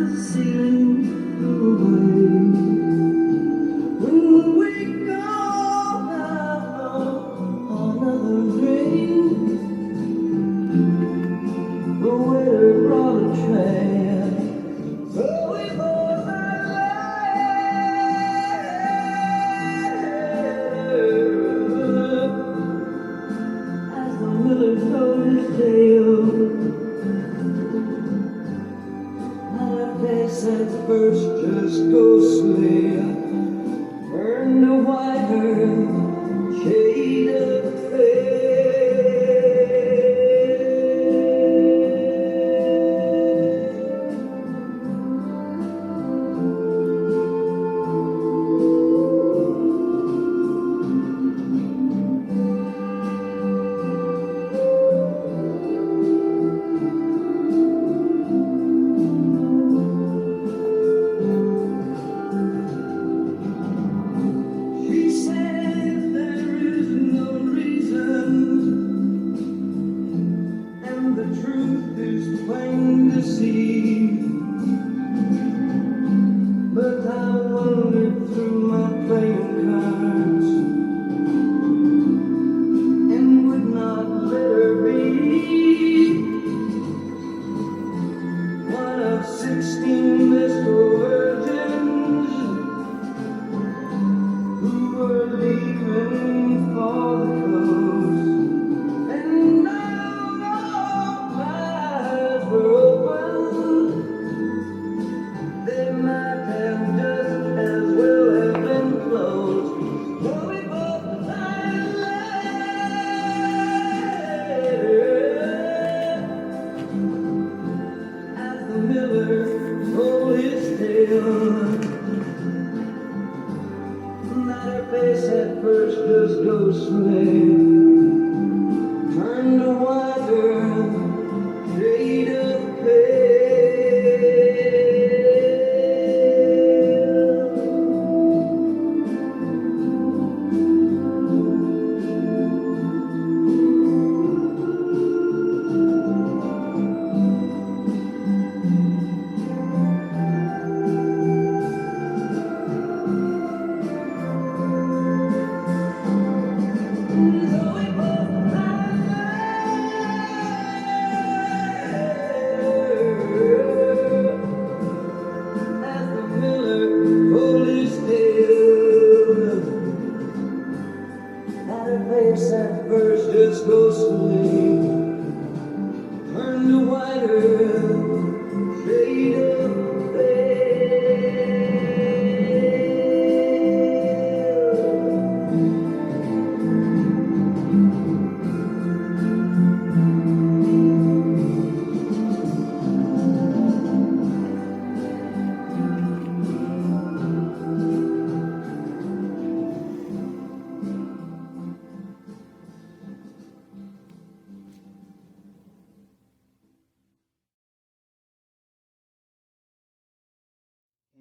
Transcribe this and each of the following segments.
the ceiling blew away. When we go out on another rain, the waiter brought a tray, so we both as the miller told his tale. At first just ghostly, burned a whiter shade of pale. Plain to see, but I wandered through my playing cards and would not let her be one of 16 little virgins who were leaving for the coast. And her face at first just ghostly, turned a whiter shade of pale. At first just ghostly, turned a whiter shade of pale.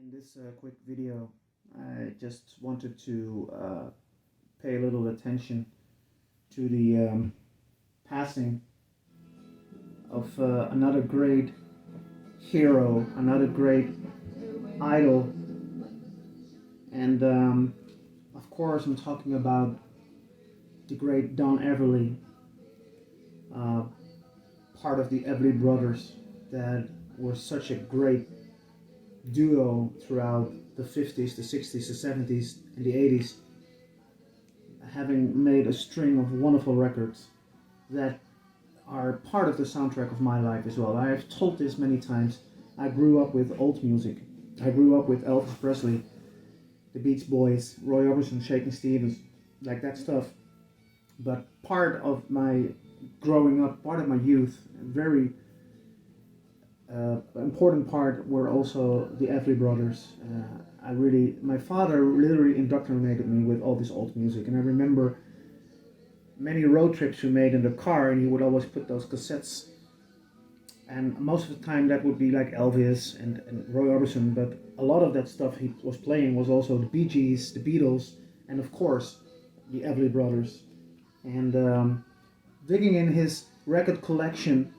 In this quick video, I just wanted to pay a little attention to the passing of another great hero, another great idol, and of course I'm talking about the great Don Everly, part of the Everly Brothers that were such a great duo throughout the 50s, the 60s, the 70s, and the 80s, having made a string of wonderful records that are part of the soundtrack of my life as well. I have told this many times. I grew up with old music. I grew up with Elvis Presley, the Beach Boys, Roy Orbison, Shaky Stevens, like that stuff. But part of my growing up, part of my youth, very important part were also the Everly Brothers. My father literally indoctrinated me with all this old music, and I remember many road trips we made in the car, and he would always put those cassettes, and most of the time that would be like Elvis and Roy Orbison, but a lot of that stuff he was playing was also the Bee Gees, the Beatles, and of course the Everly Brothers. And digging in his record collection,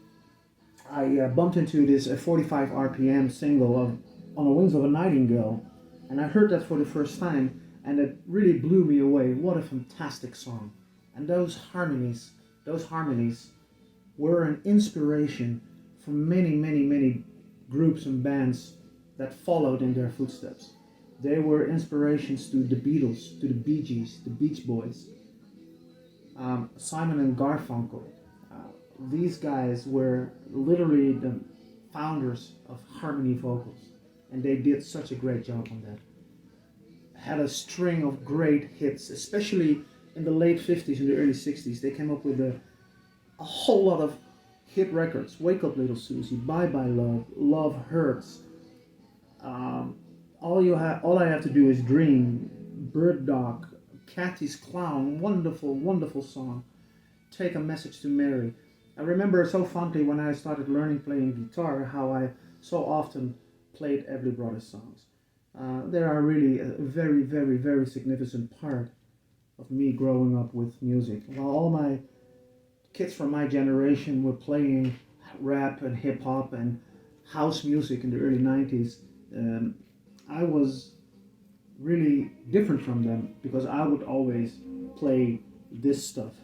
I bumped into this 45 RPM single of On the Wings of a Nightingale, and I heard that for the first time, and it really blew me away. What a fantastic song! And those harmonies were an inspiration for many, many, many groups and bands that followed in their footsteps. They were inspirations to the Beatles, to the Bee Gees, the Beach Boys, Simon and Garfunkel. These guys were literally the founders of harmony vocals, and they did such a great job on that. Had a string of great hits, especially in the late 50s and the early 60s. They came up with a whole lot of hit records. Wake Up Little Susie, Bye Bye Love, Love Hurts. All I have to do is dream. Bird Dog, Cathy's Clown, wonderful, wonderful song. Take a Message to Mary. I remember so fondly when I started learning playing guitar how I so often played Everly Brothers songs. They are really a very, very, very significant part of me growing up with music. While all my kids from my generation were playing rap and hip hop and house music in the early 90s, I was really different from them because I would always play this stuff.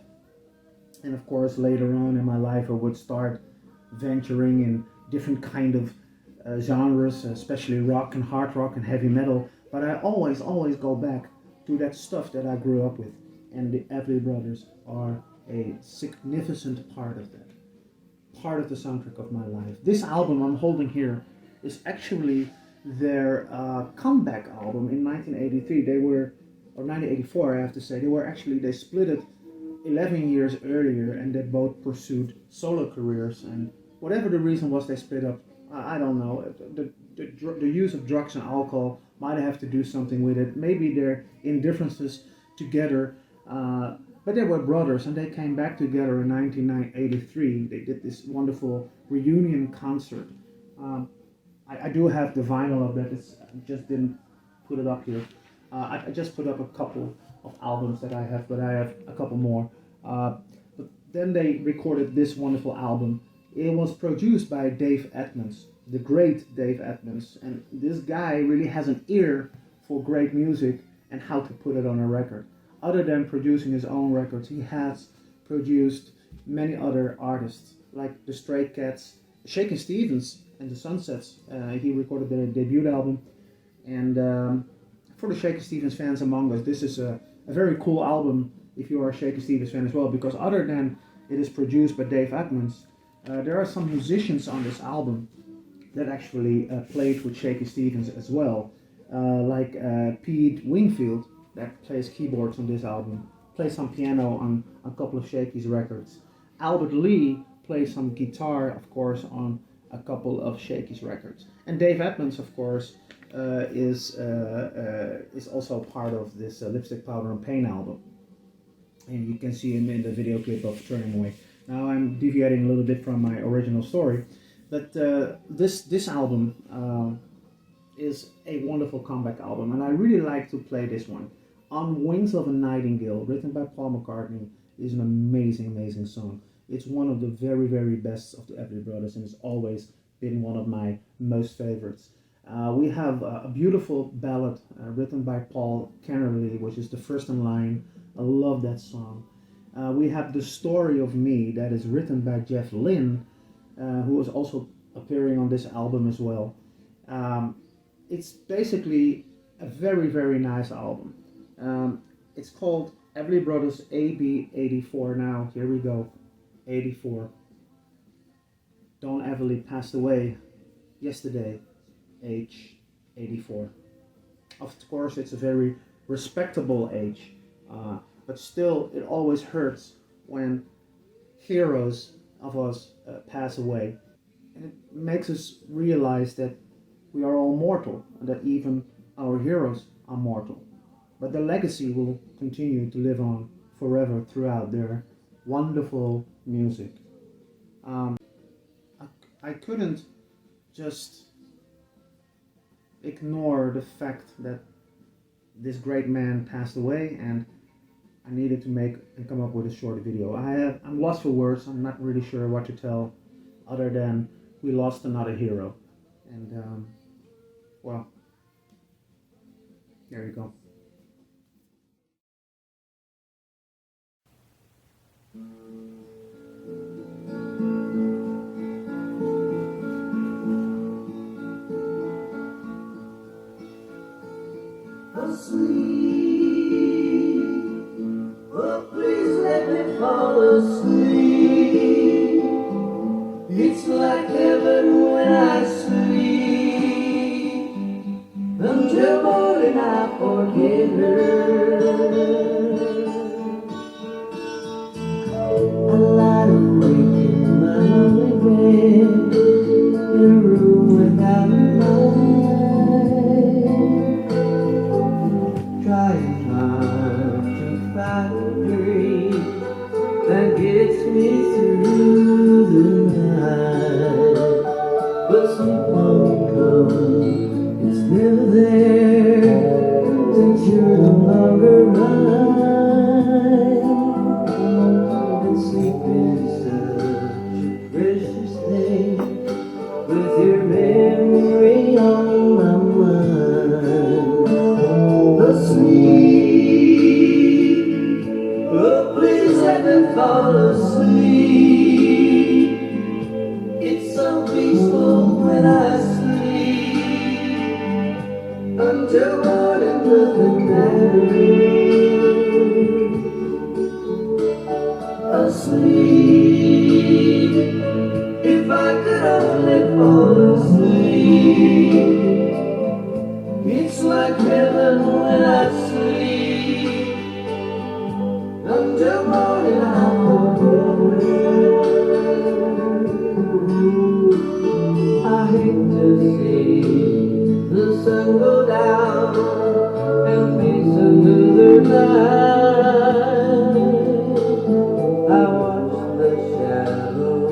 And of course, later on in my life, I would start venturing in different kind of genres, especially rock and hard rock and heavy metal. But I always go back to that stuff that I grew up with. And the Everly Brothers are a significant part of that, part of the soundtrack of my life. This album I'm holding here is actually their comeback album in 1983. They were, or 1984 I have to say, they split it 11 years earlier, and they both pursued solo careers, and whatever the reason was they split up, I don't know. The use of drugs and alcohol might have to do something with it. Maybe their indifferences together, but they were brothers, and they came back together in 1983. They did this wonderful reunion concert. I do have the vinyl of that. I just didn't put it up here. I just put up a couple of albums that I have, but I have a couple more. But then they recorded this wonderful album. It was produced by Dave Edmunds, the great Dave Edmunds, and this guy really has an ear for great music and how to put it on a record. Other than producing his own records, he has produced many other artists like the Stray Cats, Shaky Stevens, and the Sunsets. He recorded their debut album, and for the Shaky Stevens fans among us, this is a very cool album if you are a Shaky Stevens fan as well, because other than it is produced by Dave Edmunds, there are some musicians on this album that actually played with Shaky Stevens as well, like Pete Wingfield, that plays keyboards on this album, plays some piano on a couple of Shaky's records. Albert Lee plays some guitar, of course, on a couple of Shaky's records. And Dave Edmunds, of course, is also part of this Lipstick, Powder and Pain album. And you can see him in the video clip of Turning Away. Now I'm deviating a little bit from my original story, but this album is a wonderful comeback album, and I really like to play this one. On Wings of a Nightingale, written by Paul McCartney, is an amazing, amazing song. It's one of the very, very best of the Everly Brothers, and it's always been one of my most favorites. We have a beautiful ballad written by Paul Kennerly, which is the first in line. I love that song. We have The Story of Me, that is written by Jeff Lynne, who is also appearing on this album as well. It's basically a very, very nice album. It's called Everly Brothers AB 84. Now, here we go. 84. Don Everly passed away yesterday, age 84. Of course, it's a very respectable age, but still, it always hurts when heroes of us pass away. And it makes us realize that we are all mortal, and that even our heroes are mortal. But the legacy will continue to live on forever throughout their wonderful music. I couldn't just ignore the fact that this great man passed away, and I needed to make and come up with a short video. I'm lost for words. I'm not really sure what to tell other than we lost another hero. And well, there you go. Asleep, oh please let me fall asleep. It's like heaven when I sleep. Until morning I forget her. I lie awake in my lonely bed, in a room without a light, trying hard to find a dream that gets me through the night. But sleep won't come, it's never there, since you're no longer mine. And sleep is such a precious thing, with your memory on my mind. Asleep, oh please let me fall asleep. It's so peaceful when I sleep. Until morning nothing matters. Asleep, if I could only fall asleep. It's like heaven when I sleep. Until morning I forget. I hate to see the sun go down and face another night. I watch the shadows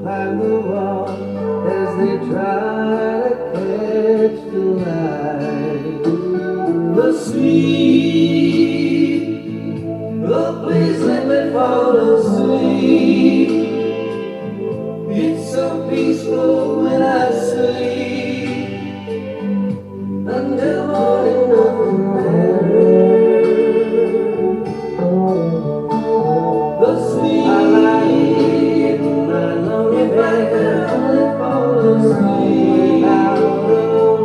climb the wall as they try to catch the light. Asleep, oh please let me fall asleep. It's so peaceful when I sleep. Until morning nothing matters. Asleep, I lie in my lonely bed, if I could only fall asleep without a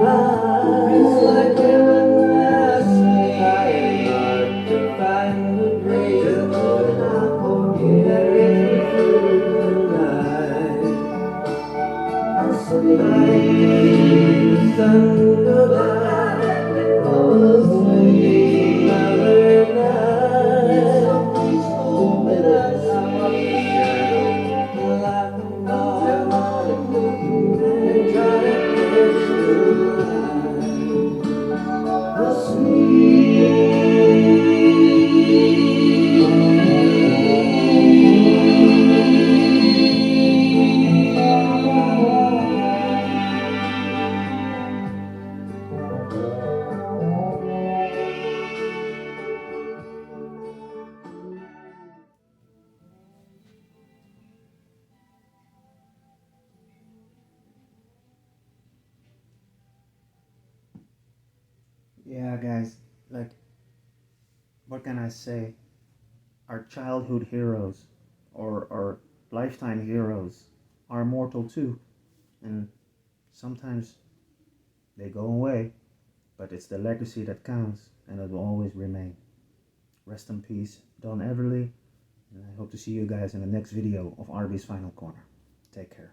lie. It's like heaven when I sleep. Trying hard to find the grace. Until morning I forget. That gets me through the night. Asleep, the sun go down and we fall asleep. Another night. It's so peaceful when I sleep. The light of morning and try to catch the light. Yeah, guys, like, what can I say? Our childhood heroes or our lifetime heroes are mortal too. And sometimes they go away, but it's the legacy that counts and it will always remain. Rest in peace, Don Everly, and I hope to see you guys in the next video of RB's Final Corner. Take care.